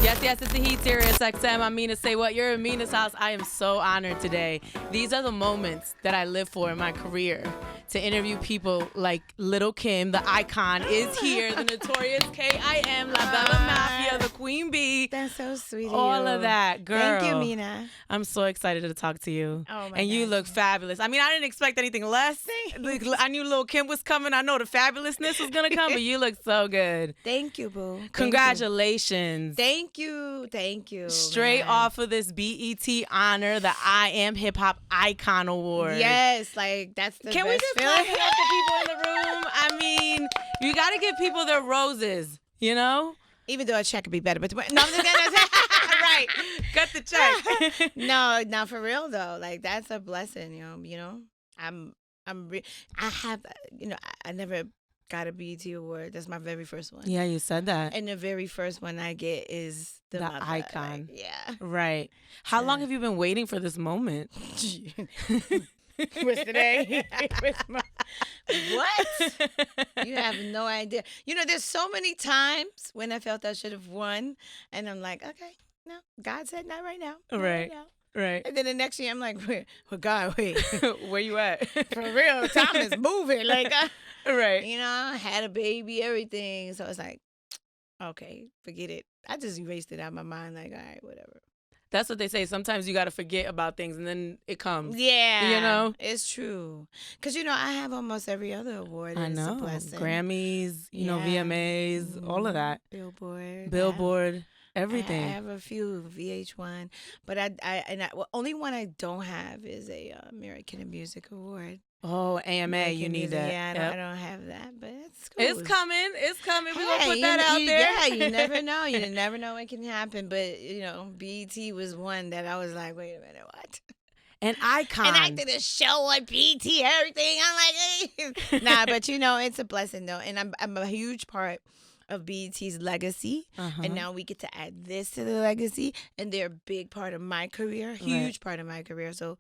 Yes, it's the Heat, SiriusXM. I'm Mina SayWhat. You're in Mina's house. I am so honored today. These are the moments that I live for in my career. To interview people like Little Kim, the icon, is here. The notorious K.I.M., La Bella Mafia, the Queen Bee. That's so sweet of you. All of that, girl. Thank you, Mina. I'm so excited to talk to you. Oh, my And you gosh. look fabulous. I mean, I didn't expect anything less. I knew Lil' Kim was coming. I know the fabulousness was going to come, but you look so good. Thank you, boo. Congratulations. Thank you. Thank you. Straight man. off of this BET honor, the I Am Hip Hop Icon Award. Yes, like that's the Can we best just feeling. clap it up for people in the room? I mean, you got to give people their roses, you know? Even though a check could be better, but no, I'm just gonna say Right. Cut the check. no, not for real though. Like that's a blessing, I have, I never got a BET award. That's my very first one. Yeah, you said that. And the very first one I get is the mother. Icon. Like, yeah. Right. How long have you been waiting for this moment? What's today? What? You have no idea. There's so many times when I felt I should have won, and I'm like, okay, no, God said not right now. Not Right. now. Right. And then the next year, I'm like, wait, God, wait. Where you at? For real, time is moving. Like, Right. I had a baby, everything. So it's like, okay, forget it. I just erased it out of my mind. Like, all right, whatever. That's what they say. Sometimes you got to forget about things and then it comes. Yeah. You know? It's true. Because, I have almost every other award. I And know. It's a blessing. Grammys, Yeah. VMAs, all of that. Billboard. Everything. I have a few, VH1. But only one I don't have is a American Music Award. Oh, AMA, American you need Music. that. Yeah, Yep. I don't have that, but it's cool. It's coming. It's coming. We're going to Hey, put that out there. Yeah, you never know. You never know what can happen. But, BET was one that I was like, wait a minute, what? An icon. And I did a show on BET, everything. I'm like, hey. Nah, but, it's a blessing, though. And I'm a huge part of BET's legacy. And now we get to add this to the legacy. And they're a big part of my career, huge part of my career. So,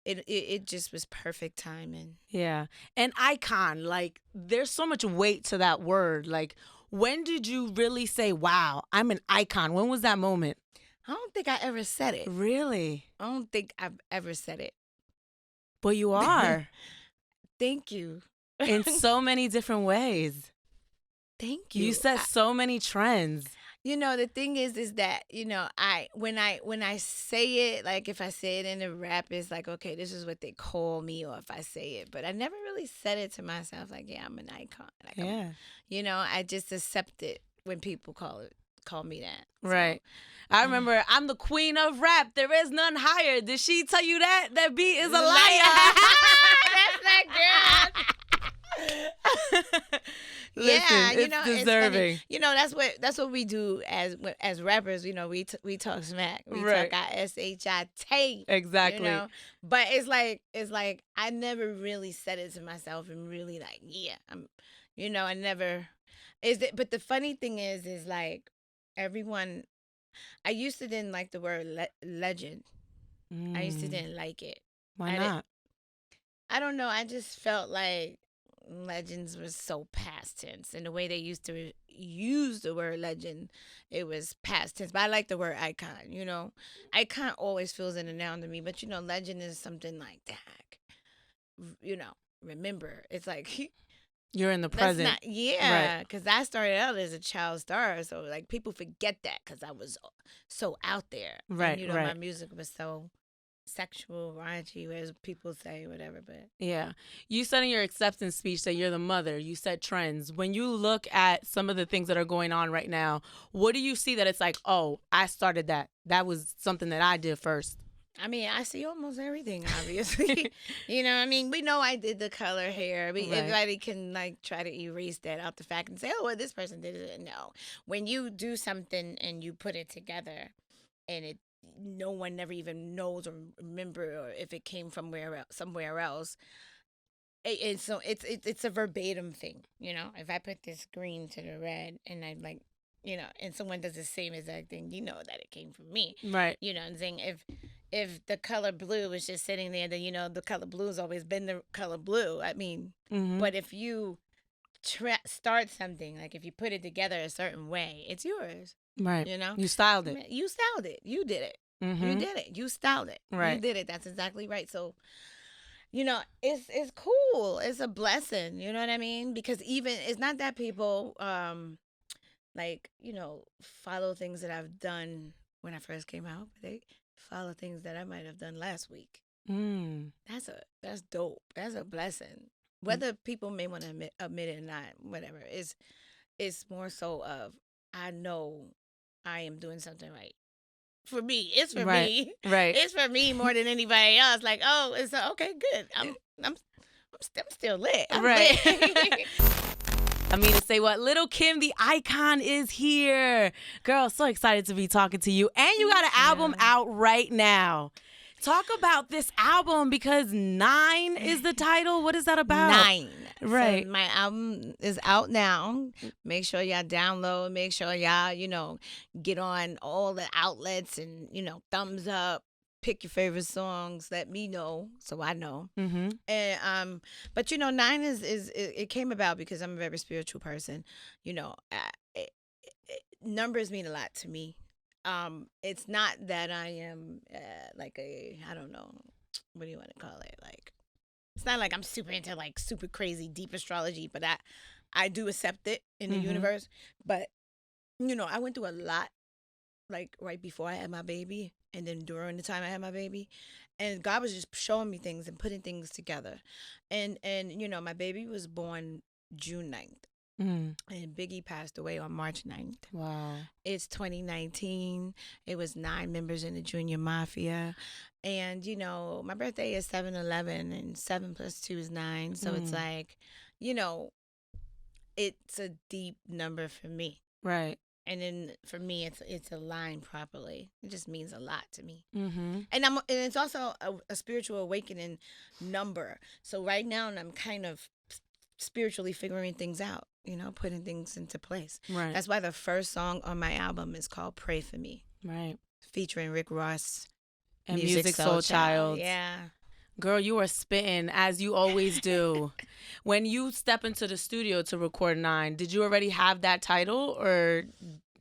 it just was perfect timing. Yeah. An icon. Like, there's so much weight to that word. Like, when did you really say, wow, I'm an icon? When was that moment? I don't think I ever said it. Really? I don't think I've ever said it. But you are. Thank you. In so many different ways. Thank you. You set so many trends. The thing is that, when I say it, like if I say it in a rap, it's like, okay, this is what they call me, or if I say it. But I never really said it to myself, like, yeah, I'm an icon. Like, Yeah. I just accept it when people call me that. So, Right. I remember, I'm the queen of rap. There is none higher. Did she tell you that? That beat is a liar. That's that girl. Listen, yeah, it's deserving. It's funny. That's what we do as rappers. We talk smack. We talk our SHIT. Exactly. But it's like I never really said it to myself and really like, yeah, I never. But the funny thing is like everyone. I used to didn't like the word legend. I used to didn't like it. Why not? I don't know. I just felt like legends was so past tense, and the way they used to use the word legend, it was past tense. But I like the word icon. Icon always feels in a noun to me, but legend is something like that. Remember, it's like You're in the present. because I started out as a child star, so like people forget that because I was so out there. Right, And, right. my music was so sexual, raunchy, as people say, whatever. But Yeah. You said in your acceptance speech that you're the mother. You said trends. When you look at some of the things that are going on right now, what do you see that it's like, oh, I started that. That was something that I did first. I mean, I see almost everything, obviously. We know I did the color hair. Everybody can try to erase that out the fact and say, oh, well, this person did it. No. When you do something and you put it together and no one never even knows or remember or if it came from somewhere else. So it's a verbatim thing, If I put this green to the red and I and someone does the same exact thing, that it came from me. Right. You know what I'm saying? If the color blue was just sitting there, then the color blue has always been the color blue. I mean, but if you start something, like if you put it together a certain way, it's yours. Right. You know? You styled it. You styled it. You did it. Mm-hmm. You did it. You styled it. Right. You did it. That's exactly right. So, you know, it's cool. It's a blessing. You know what I mean? Because even it's not that people like, you know, follow things that I've done when I first came out, but they follow things that I might have done last week. That's dope. That's a blessing. Whether people may want to admit it or not, whatever. It's more so of I know I am doing something right. For me, it's for me. Right. It's for me more than anybody else. Like, oh, it's okay, good. I'm still lit. I'm right. lit. Mina SayWhat, Little Kim, the icon, is here. Girl, so excited to be talking to you. And you got an album out right now. Talk about this album because 9 is the title. What is that about? 9. Right. So my album is out now. Make sure y'all download. Make sure y'all, you know, get on all the outlets and, you know, thumbs up. Pick your favorite songs. Let me know so I know. Mm-hmm. And but you know, 9 it came about because I'm a very spiritual person. You know, numbers mean a lot to me. It's not that I am like I don't know, what do you want to call it? Like, it's not like I'm super into like super crazy deep astrology, but I do accept it in the universe. But you know, I went through a lot, like right before I had my baby, and then during the time I had my baby, and God was just showing me things and putting things together, and you know, my baby was born June 9th. And Biggie passed away on March 9th. Wow. It's 2019. It was 9 members in the Junior Mafia. And, you know, my birthday is 7/11, and 7 + 2 is 9. So it's like, you know, it's a deep number for me. Right. And then for me, it's aligned properly. It just means a lot to me. Mm-hmm. And it's also a spiritual awakening number. So right now, I'm kind of spiritually figuring things out, you know, putting things into place. Right. That's why the first song on my album is called Pray For Me. Right. Featuring Rick Ross and Music Soul Child. Yeah. Girl, you are spitting as you always do. When you step into the studio to record 9, did you already have that title, or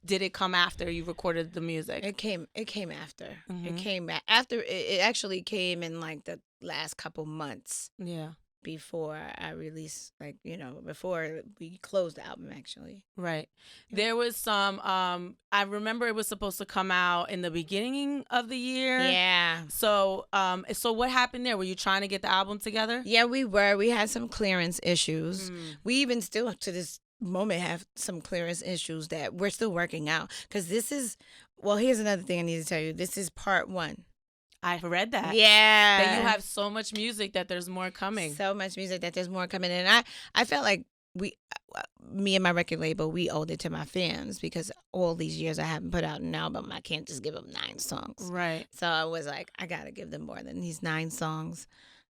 did it come after you recorded the music? It came after. It came after. It actually came in like the last couple months. Yeah. Before I released, like, you know, before we closed the album, actually. Right. There was some, I remember it was supposed to come out in the beginning of the year. Yeah. So what happened there? Were you trying to get the album together? Yeah, we were. We had some clearance issues. We even still, to this moment, have some clearance issues that we're still working out. Because here's another thing I need to tell you. This is part 1. I read that. Yeah. That you have so much music that there's more coming. So much music that there's more coming. And I felt like me and my record label, we owed it to my fans because all these years I haven't put out an album. I can't just give them 9 songs. Right. So I was like, I got to give them more than these 9 songs.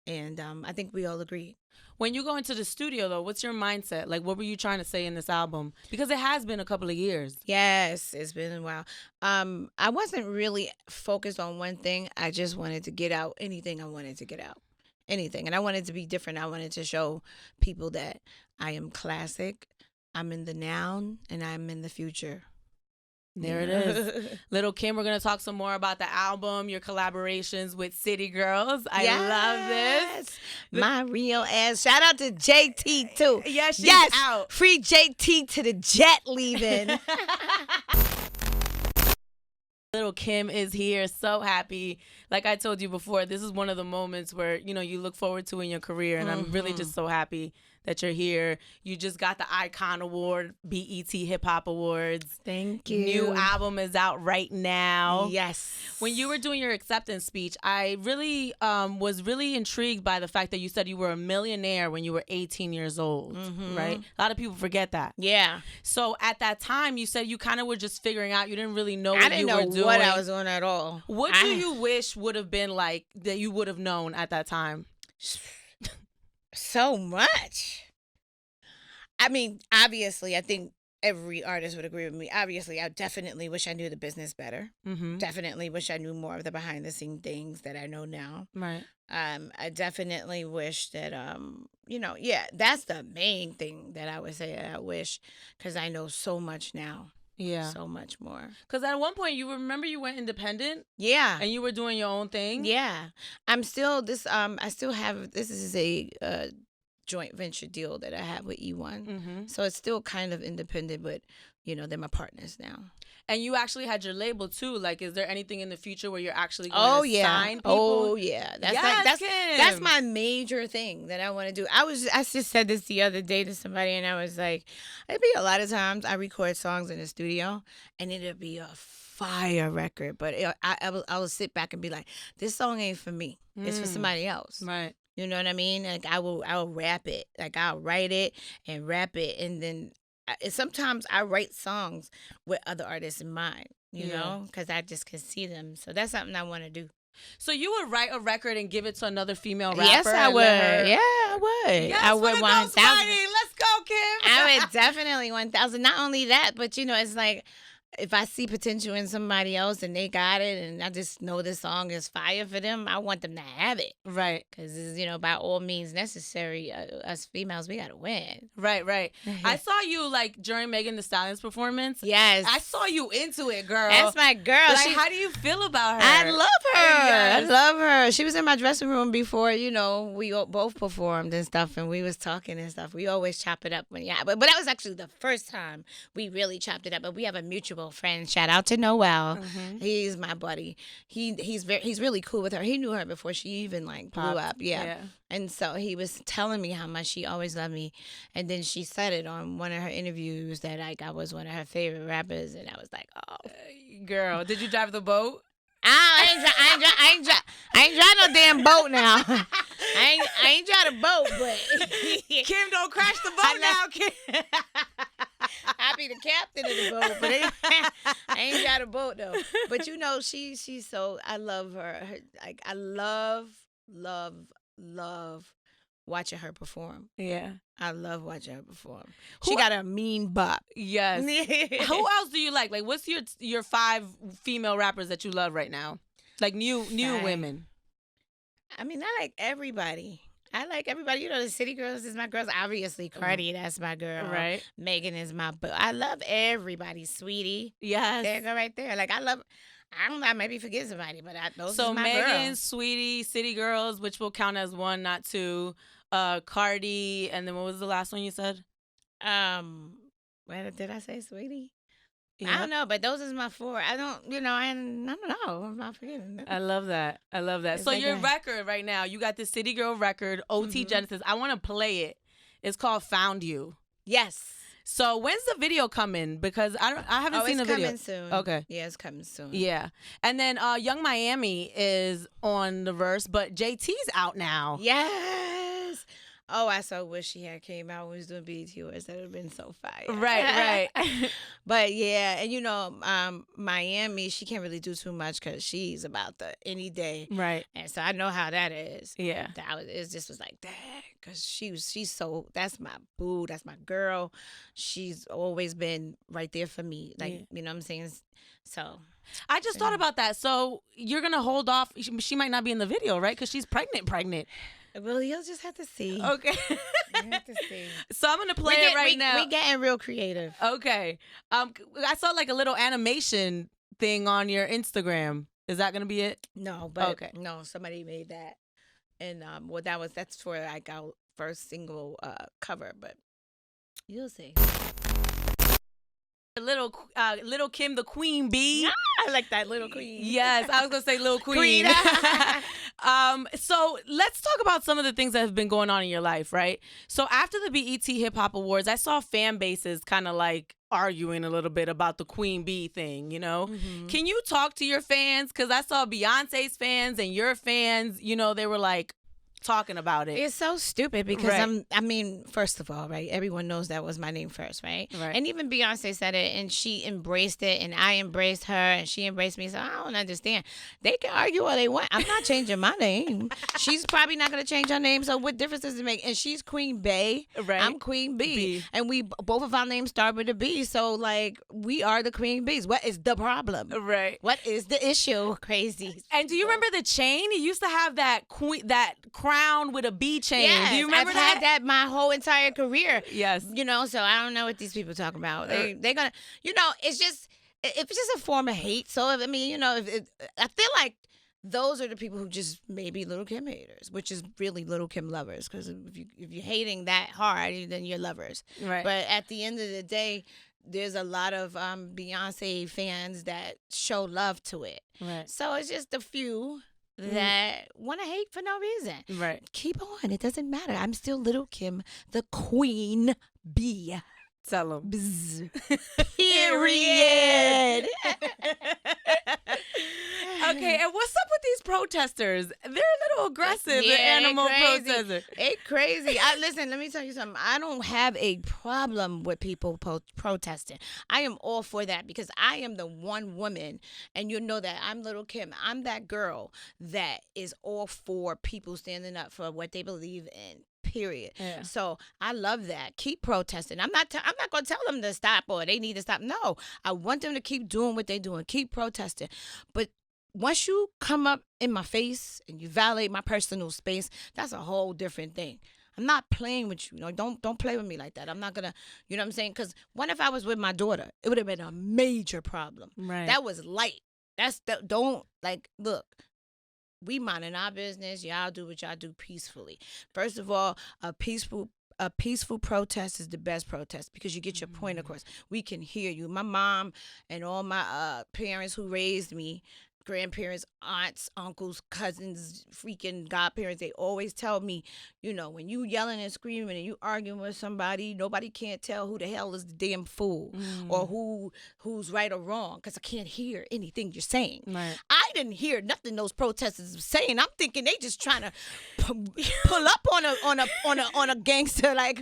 And I think we all agreed. When you go into the studio, though, what's your mindset? Like, what were you trying to say in this album? Because it has been a couple of years. Yes, it's been a while. I wasn't really focused on one thing. I just wanted to get out anything I wanted to get out. Anything. And I wanted to be different. I wanted to show people that I am classic, I'm in the now, and I'm in the future. There it is. Little Kim, we're going to talk some more about the album, your collaborations with City Girls. I love this. My real ass. Shout out to JT, too. Yes, she's out. Free JT to the jet leaving. Little Kim is here. So happy. Like I told you before, this is one of the moments where, you know, you look forward to in your career. And I'm really just so happy that you're here. You just got the Icon Award, BET Hip Hop Awards. Thank you. New album is out right now. Yes. When you were doing your acceptance speech, I really was really intrigued by the fact that you said you were a millionaire when you were 18 years old, right? A lot of people forget that. Yeah. So at that time, you said you kind of were just figuring out. You didn't really know what you were doing. I didn't know what I was doing at all. What do you wish would have been like that you would have known at that time? So much. I mean, obviously, I think every artist would agree with me. Obviously, I definitely wish I knew the business better. Definitely wish I knew more of the behind the scene things that I know now. Right. I definitely wish that, you know, yeah, that's the main thing that I would say I wish, because I know so much now. Yeah. So much more. Because at one point, you remember you went independent? Yeah. And you were doing your own thing? Yeah. I'm still I still have, this is a joint venture deal that I have with E1. Mm-hmm. So it's still kind of independent, but, they're my partners now. And you actually had your label too. Like, is there anything in the future where you're actually going to sign people? Oh yeah, that's Kim. my major thing that I want to do. I just said this the other day to somebody, and I was like, it'd be a lot of times I record songs in the studio, and it'll be a fire record, but I will sit back and be like, this song ain't for me. It's for somebody else. Right. You know what I mean? Like I'll rap it. Like I'll write it and rap it, and then sometimes I write songs with other artists in mind, you know, because I just can see them. So that's something I want to do. So you would write a record and give it to another female rapper? Yes, I would. Yeah, I would. Yes, I would 1,000. Let's go, Kim. I would definitely 1,000. Not only that, but it's like, if I see potential in somebody else and they got it and I just know this song is fire for them, I want them to have it. Right. Because, by all means necessary, us females, we got to win. Right. I saw you, like, during Megan Thee Stallion's performance. Yes. I saw you into it, girl. That's my girl. Like, how do you feel about her? I love her. Yes. I love her. She was in my dressing room before, we both performed and stuff, and we was talking and stuff. We always chop it up. But that was actually the first time we really chopped it up. But we have a mutual friend. Shout out to Noel. Mm-hmm. He's my buddy. He's really cool with her. He knew her before she even blew up. Yeah. And so he was telling me how much she always loved me, and then she said it on one of her interviews that I was one of her favorite rappers, and I was like, oh, girl, did you drive the boat? I ain't drive no damn boat now. I ain't drive a boat, but Kim, don't crash the boat now, Kim. I be the captain of the boat, but I ain't got a boat though. But she's so, I love her. Like I love watching her perform. Yeah, I love watching her perform. She got a mean bop. Yes. Who else do you like? Like, what's your 5 female rappers that you love right now? Like new women. I mean, I like everybody. The City Girls is my girls. Obviously, Cardi, that's my girl. Right. Megan is my, but I love everybody. Sweetie. Yes. There go right there. Like, I don't know, I maybe forget somebody, but those are my Megan, girls. Sweetie, City Girls, which will count as 1, not 2. Cardi, and then what was the last one you said? What did I say, Sweetie? Yeah. I don't know, but those is my 4. I don't know. I'm not forgetting them. I love that. So like your record right now, you got the City Girl record, OT Genesis. I want to play it. It's called Found You. Yes. So when's the video coming? Because I haven't seen the video. It's coming soon. Okay. Yeah, it's coming soon. Yeah. And then Young Miami is on the verse, but JT's out now. Yes. Oh, I so wish she had came out when we was doing BET Awards. That would have been so fire. Right. But yeah, and Miami, she can't really do too much because she's about the any day. Right. And so I know how that is. Yeah. It just was like that because she's so, that's my boo, that's my girl. She's always been right there for me. Like, you know what I'm saying? So. I just thought about that. So you're going to hold off. She might not be in the video, right? Because she's pregnant. Well, you'll just have to see. Okay. You have to see. So I'm going to play it right now. We're getting real creative. Okay. I saw like a little animation thing on your Instagram. Is that going to be it? No, but no, somebody made that. And that's for like our first single cover, but you'll see. Little Kim, the Queen Bee. I like that, Little Queen. Yes, I was gonna say Little Queen. So let's talk about some of the things that have been going on in your life, right? So after the BET Hip Hop Awards, I saw fan bases kind of like arguing a little bit about the Queen Bee thing, you know? Mm-hmm. Can you talk to your fans? Because I saw Beyonce's fans and your fans, they were like talking about it. It's so stupid because first of all, right, everyone knows that was my name first, right? And even Beyonce said it and she embraced it and I embraced her and she embraced me. So I don't understand. They can argue all they want. I'm not changing my name. She's probably not going to change her name. So what difference does it make? And she's Queen Bey. Right. I'm Queen Bee. And we both of our names start with a B. So like we are the Queen Bees. What is the problem? Right. What is the issue? Crazy. And do you remember the chain? It used to have that crown crown with a B chain. Yes, Do you remember I've that? had that my whole entire career. Yes. You know, so I don't know what these people talking about. They're gonna, you know, it's just a form of hate. So I mean, you know, I feel like those are the people who just maybe Little Kim haters, which is really Little Kim lovers. Because if you're hating that hard, then you're lovers. Right. But at the end of the day, there's a lot of Beyonce fans that show love to it. Right. So it's just a few that want to hate for no reason. Right. Keep on. It doesn't matter. I'm still Little Kim, the queen bee. Tell them. Period. Okay, and what's up with these protesters? They're a little aggressive, the animal protesters. It's crazy. Listen, let me tell you something. I don't have a problem with people protesting. I am all for that because I am the one woman, and you know that I'm Little Kim. I'm that girl that is all for people standing up for what they believe in. Period. Yeah. So I love that. Keep protesting. I'm not going to tell them to stop or they need to stop. No, I want them to keep doing what they're doing. Keep protesting. But once you come up in my face and you violate my personal space, that's a whole different thing. I'm not playing with you. You know, don't play with me like that. I'm not gonna, you know what I'm saying? Because what if I was with my daughter? It would have been a major problem. Right. That was light. Look. We minding our business. Y'all do what y'all do peacefully. First of all, a peaceful protest is the best protest because you get your point across. We can hear you. My mom and all my parents who raised me, grandparents, aunts, uncles, cousins, freaking godparents, they always tell me, you know, when you yelling and screaming and you arguing with somebody, nobody can't tell who the hell is the damn fool or who's right or wrong because I can't hear anything you're saying. Right. I didn't hear nothing those protesters were saying. I'm thinking they just trying to pull up on a gangster like.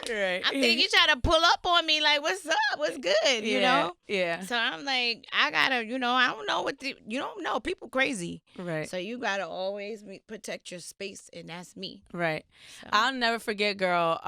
Right. I'm thinking you trying to pull up on me like, what's up? What's good? You know? Yeah. So I'm like, I gotta, you know, I don't know you don't know. People crazy. Right. So you gotta always protect your space, and that's me. Right. So. I'll never forget, girl.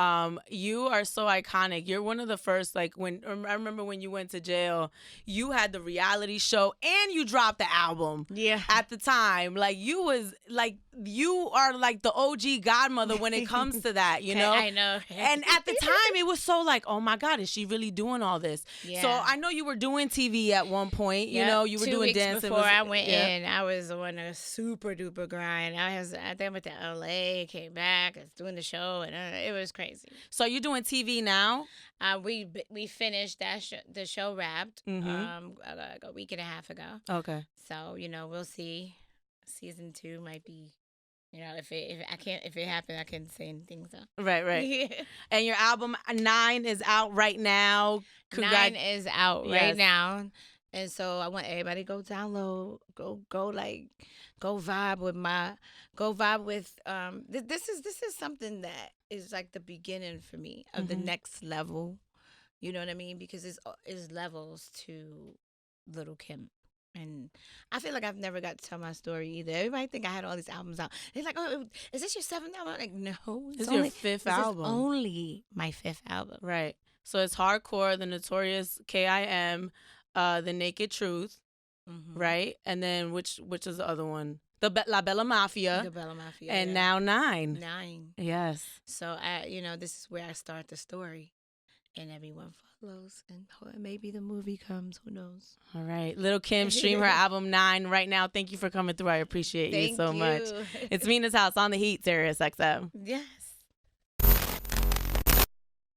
You are so iconic. You're one of the first, like, I remember when you went to jail, you had the reality show and you dropped the album. Yeah. At the time. Like, you are like the OG godmother when it comes to that, you know? I know. And at the time, it was so like, oh my God, is she really doing all this? Yeah. So I know you were doing TV at one point. You know, you were 2 doing weeks dancing. Before I went in, I was on a super duper grind. I then went to LA, came back, I was doing the show, and it was crazy. So you're doing TV now? We finished the show wrapped a week and a half ago. Okay. So you know we'll see. Season 2 might be. You know, if it happens, I can't say anything. So right. Yeah. And your album 9 is out right now. 9 is out right now, and so I want everybody to go download, go vibe with This is something that is like the beginning for me of the next level. You know what I mean? Because it's levels to Little Kim. And I feel like I've never got to tell my story either. Everybody think I had all these albums out. They're like, "Oh, is this your 7th album?" I'm like, "No, it's your 5th album. This is only my 5th album." Right. So it's Hardcore, The Notorious K.I.M., The Naked Truth, right? And then which is the other one? La Bella Mafia. The Bella Mafia. And now 9. 9. Yes. So this is where I start the story, and everyone follows, and maybe the movie comes. Who knows? All right. Little Kim, stream her album 9 right now. Thank you for coming through. I appreciate you so much. It's Mina's House on the Heat, SiriusXM. Yes.